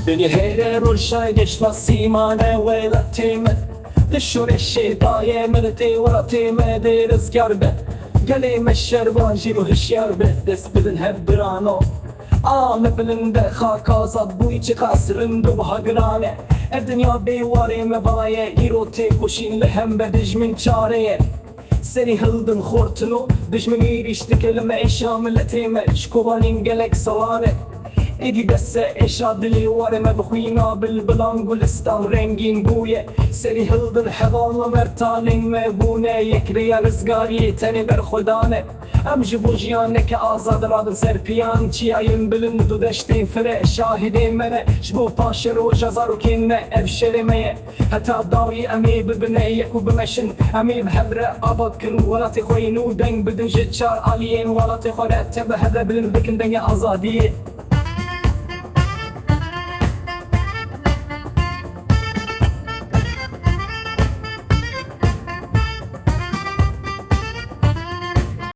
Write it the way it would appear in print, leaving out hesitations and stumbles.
دنیا هر روشای گشت سیمانه ویلتیمه دشور الشيطاية ملتي وراتي ما ديرز كربة قالي مشربان جيرو هشيار بهدس بدن هبرانو مثلن دخا كازا بويتي قاسرن دو بهاقرانه الدنيا بيواري مبايا ايروتي كوشين لهم بدج من چاريه سري هلدن خورتنو دج من يريشتك لما ايشا ملتي مشكوبانين قلق صوانه ایدی دست اشادلی وارم بخوینا بالبلان گلستان رنگین بویه سری هلدن حوال و مرتانین مبونه یک ریا رزگاری تنی بر خدانه ام جبو جیانه که آزاد رادن سر پیان چی ایم بلن دو دشتین فره شاهدین منه جبو پاش رو جزارو کنه افشرمه حتی داوی امی ببنه یکو بمشن امی بحبره آباد کن ولات خوینو دنگ بدن جد چار آلین ولات خورت به هده بلن بکن دنگ آزادیه